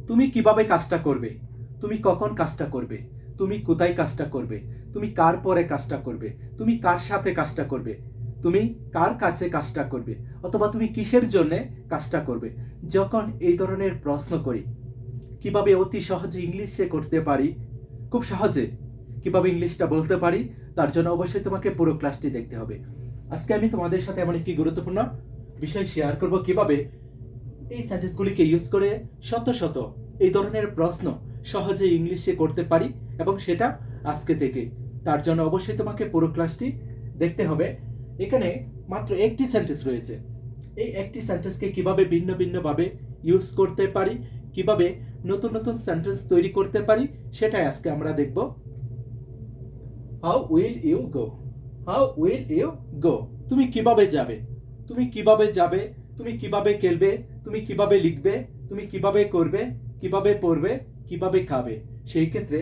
তুমি কিভাবে কাজটা করবে, তুমি কখন কাজটা করবে, তুমি কোথায় কাজটা করবে, তুমি কার পরে কাজটা করবে, তুমি কার সাথে কাজটা করবে, তুমি কার কাছে কাজটা করবে, অথবা তুমি কিসের জন্য কাজটা করবে। যখন এই ধরনের প্রশ্ন করি, কিভাবে অতি সহজে ইংলিশে করতে পারি, খুব সহজে কিভাবে ইংলিশটা বলতে পারি, তার জন্য অবশ্যই তোমাকে পুরো ক্লাসটি দেখতে হবে। আজকে আমি তোমাদের সাথে এমন একটি গুরুত্বপূর্ণ বিষয় শেয়ার করব, কিভাবে এই সেন্টেন্সগুলিকে ইউজ করে শত শত এই ধরনের প্রশ্ন সহজে ইংলিশে করতে পারি, এবং সেটা আজকে থেকে। তার জন্য অবশ্যই তোমাকে পুরো ক্লাসটি দেখতে হবে। এখানে মাত্র একটি সেন্টেন্স রয়েছে। এই একটি সেন্টেন্সকে কিভাবে ভিন্ন ভিন্নভাবে ইউজ করতে পারি, কিভাবে নতুন নতুন সেন্টেন্স তৈরি করতে পারি, সেটাই আজকে আমরা দেখব। How will you go, how will you go, তুমি কিভাবে যাবে, তুমি কিভাবে যাবে, তুমি কিভাবে খেলবে, তুমি কিভাবে লিখবে, তুমি কিভাবে করবে, কিভাবে পড়বে, কিভাবে খাবে। সেই ক্ষেত্রে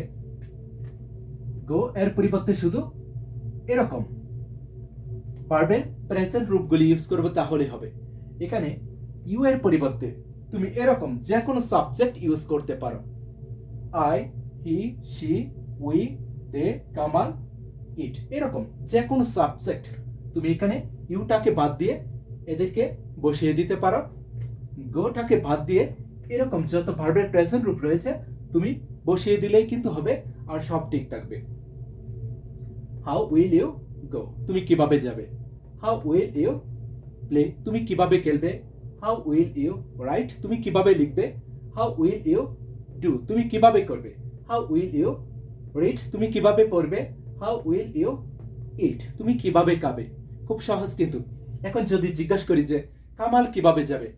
গো এর পরিবর্তে শুধু এরকম ভার্বের প্রেজেন্ট রূপগুলি ইউজ করবে, তাহলে হবে। এখানে ইউ এর পরিবর্তে তুমি এরকম যে কোনো সাবজেক্ট ইউজ করতে পারো। আই, হি, শি, উই, দে, কামাল, ইট, এরকম যে কোনো সাবজেক্ট তুমি এখানে ইউটাকে বাদ দিয়ে এদেরকে বসিয়ে দিতে পারো। গোটাকে বাদ দিয়ে এরকম যত ভার্বের প্রেজেন্ট রূপ রয়েছে তুমি বসিয়ে দিলেই কিন্তু হবে, আর সব ঠিক থাকবে। হাউ উইল ইউ গো, তুমি কিভাবে যাবে। হাউ উইল ইউ প্লে, তুমি কিভাবে খেলবে। হাউ উইল ইউ রাইট, তুমি কিভাবে লিখবে। হাউ উইল ইউ ডু, তুমি কিভাবে করবে। হাউ উইল ইউ রিড, তুমি কিভাবে পড়বে। হাউ উইল ইউ ইট, তুমি কিভাবে খাবে। খুব সহজ কিন্তু। এখন যদি জিজ্ঞাসা করি যে কামাল কিভাবে যাবে,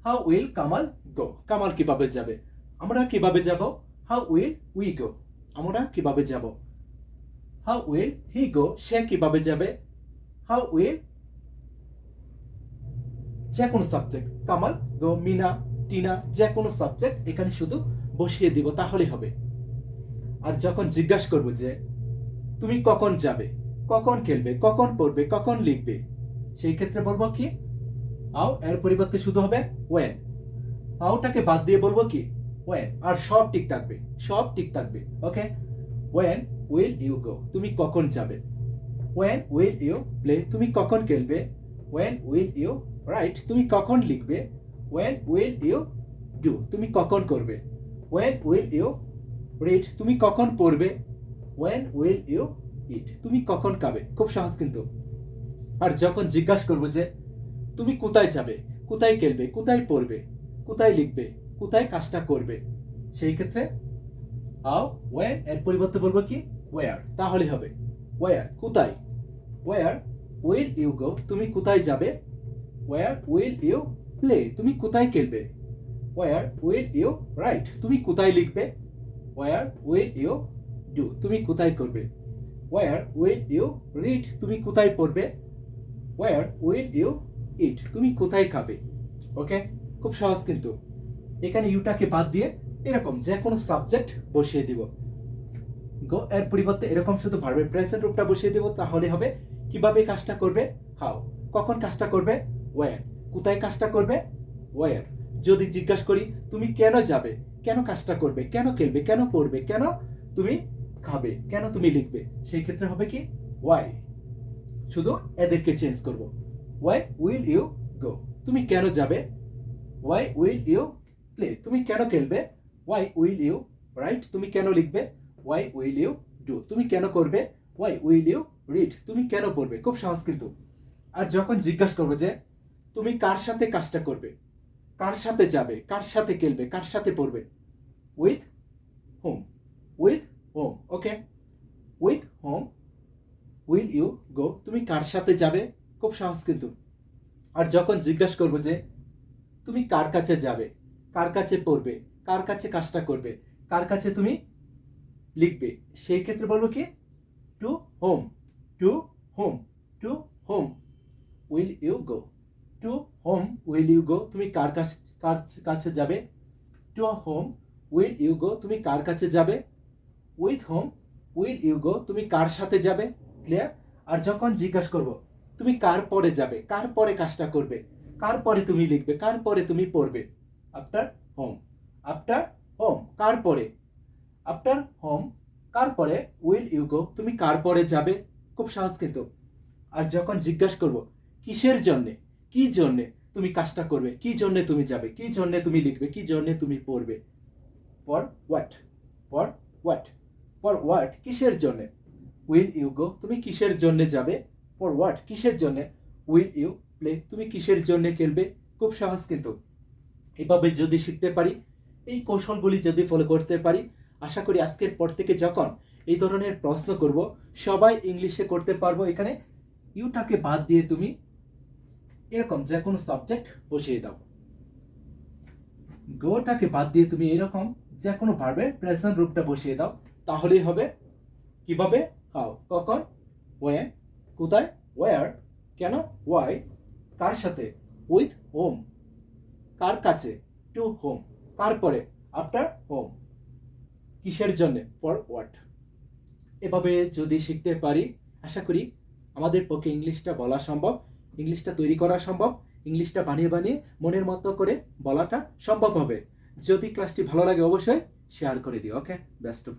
হাউ উইল কামাল গো, কামাল কিভাবে যাবে। আমরা কিভাবে যাব, হাউ উইল উই গো, আমরা কিভাবে যাব। হাউ উইল হি গো, সে কিভাবে যাবে। হাউ উইল যে কোনো সাবজেক্ট, কামাল, গো, মিনা, টিনা, যে কোনো সাবজেক্ট এখানে শুধু বসিয়ে দিব, তাহলেই হবে। আর যখন জিজ্ঞাসা করবো যে তুমি কখন যাবে, কখন খেলবে, কখন পড়বে, কখন লিখবে, সেই ক্ষেত্রে বলবো কি হাউ, এর পরিবর্তে শুধু হবে ওয়েন। হাউটাকে বাদ দিয়ে বলবো কি ওয়েন, আর সব ঠিক থাকবে, সব ঠিক থাকবে। ওকে, ওয়েন উইল ইউ গো, তুমি কখন যাবে। ওয়েন উইল ইউ প্লে, তুমি কখন খেলবে। ওয়েন উইল ইউ রাইট, তুমি কখন লিখবে। ওয়েন উইল ইউ ডু, তুমি কখন করবে। ওয়েন উইল ইউ রিড, তুমি কখন পড়বে। ওয়েন উইল ইউ ইট, তুমি কখন খাবে। খুব সহজ কিন্তু। আর যখন জিজ্ঞাসা করবো যে তুমি কোথায় যাবে, কোথায় খেলবে, কোথায় পড়বে, কোথায় লিখবে, কোথায় কাজটা করবে, সেই ক্ষেত্রে হাউ ওয়েন এর পরিবর্তে বলবো কি ওয়ার, তাহলে হবে ওয়ার, কোথায়। ওয়ার উইল ইউ গো, তুমি কোথায় যাবে। ওয়ার উইল ইউ প্লে, তুমি কোথায় খেলবে। ওয়ার উইল ইউ রাইট, তুমি কোথায় লিখবে। ওয়ার উইল ইউ ডু, তুমি কোথায় করবে। ওয়ার উইল ইউ রিড, তুমি কোথায় পড়বে। ওয়ার উইল ইউ ইট, তুমি কোথায় খাবে। ওকে, খুব সহজ কিন্তু। এখানে ইউটাকে বাদ দিয়ে এরকম যে কোনো সাবজেক্ট বসিয়ে দিব। গো এর পরিবর্তে এরকম শুধু ভার্বের প্রেজেন্ট রূপটা বসিয়ে দেব, তাহলে হবে। কিভাবে কাজটা করবে, হাউ। কখন কাজটা করবে, ওয়্যার। কোথায় কাজটা করবে, ওয়্যার। যদি জিজ্ঞাসা করি তুমি কেন যাবে, কেন কাজটা করবে, কেন খেলবে, কেন পড়বে, কেন তুমি খাবে, কেন তুমি লিখবে, সেই ক্ষেত্রে হবে কি ওয়াই। শুধু এদেরকে চেঞ্জ করব। ওয়াই উইল ইউ গো, তুমি কেন যাবে। ওয়াই উইল ইউ প্লে, তুমি কেন খেলবে। ওয়াই উইল ইউ রাইট, তুমি কেন লিখবে। ওয়াই উইল ইউ ডু, তুমি কেন করবে। ওয়াই উইল ইউ রিড, তুমি কেন পড়বে। খুব সহজ কিন্তু। আর যখন জিজ্ঞাসা করবে যে তুমি কার সাথে কাজটা করবে, কার সাথে যাবে, কার সাথে খেলবে, কার সাথে পড়বে, with home, with home. Okay, with home will you go, তুমি কার সাথে যাবে। খুব সহজ কিন্তু। আর যখন জিজ্ঞাসা করবো যে তুমি কার কাছে যাবে, কার কাছে পড়বে, কার কাছে কাজটা করবে, কার কাছে তুমি লিখবে, সেই ক্ষেত্রে বলবো কি to home, to home, to home will you go. To home will you go, তুমি কার কাছে যাবে। To home will you go, তুমি কার কাছে যাবে। With home will you go, তুমি কার সাথে যাবে। ক্লিয়ার। আর যখন জিজ্ঞাসা করব তুমি কার পরে যাবে, কার পরে কাজটা করবে, কার পরে তুমি লিখবে, কার পরে তুমি পড়বে, আফটার হোম, আফটার কার পরে, আফটার হোম কার পরে উইল ইউ গো, তুমি কার পরে যাবে, খুব সহজ কিন্তু। আর যখন জিজ্ঞাসা করব কিসের জন্যে, কি জন্যে তুমি কাজটা করবে, কি জন্যে তুমি যাবে, কি জন্যে তুমি লিখবে, কি জন্যে তুমি পড়বে, for what, for what, for what কিসের জন্যে, উইল ইউ গো তুমি কিসের জন্যে যাবে, ফর হোয়াট কিসের জন্যে, উইল ইউ প্লে তুমি কিসের জন্যে খেলবে, খুব সহজ কিন্তু। এভাবে যদি শিখতে পারি, এই কৌশলগুলি যদি ফলো করতে পারি, আশা করি আজকের পর থেকে যখন এই ধরনের প্রশ্ন করব সবাই ইংলিশে করতে পারবো। এখানে ইউটাকে বাদ দিয়ে তুমি এরকম যে কোনো সাবজেক্ট বসিয়ে দাও, গোটাকে বাদ দিয়ে তুমি এরকম যে কোনো ভার্বের প্রেজেন্ট রূপটা বসিয়ে দাও, তাহলেই হবে। কিভাবে, হাউ কখন, ওয়েন কোথায়, ওয়ার কেন, ওয়াই কার সাথে, উইথ হোম কার কাছে, টু হোম কার পরে, আফটার হোম কিসের জন্য, ফর হোয়াট। এভাবে যদি শিখতে পারি, আশা করি আমাদের পক্ষে ইংলিশটা বলা সম্ভব, ইংলিশটা তৈরি করা সম্ভব, ইংলিশটা বানিয়ে বানিয়ে মনের মতো করে বলাটা সম্ভব হবে। যদি ক্লাসটি ভালো লাগে অবশ্যই শেয়ার করে দিও। ওকে, বেস্ট অফ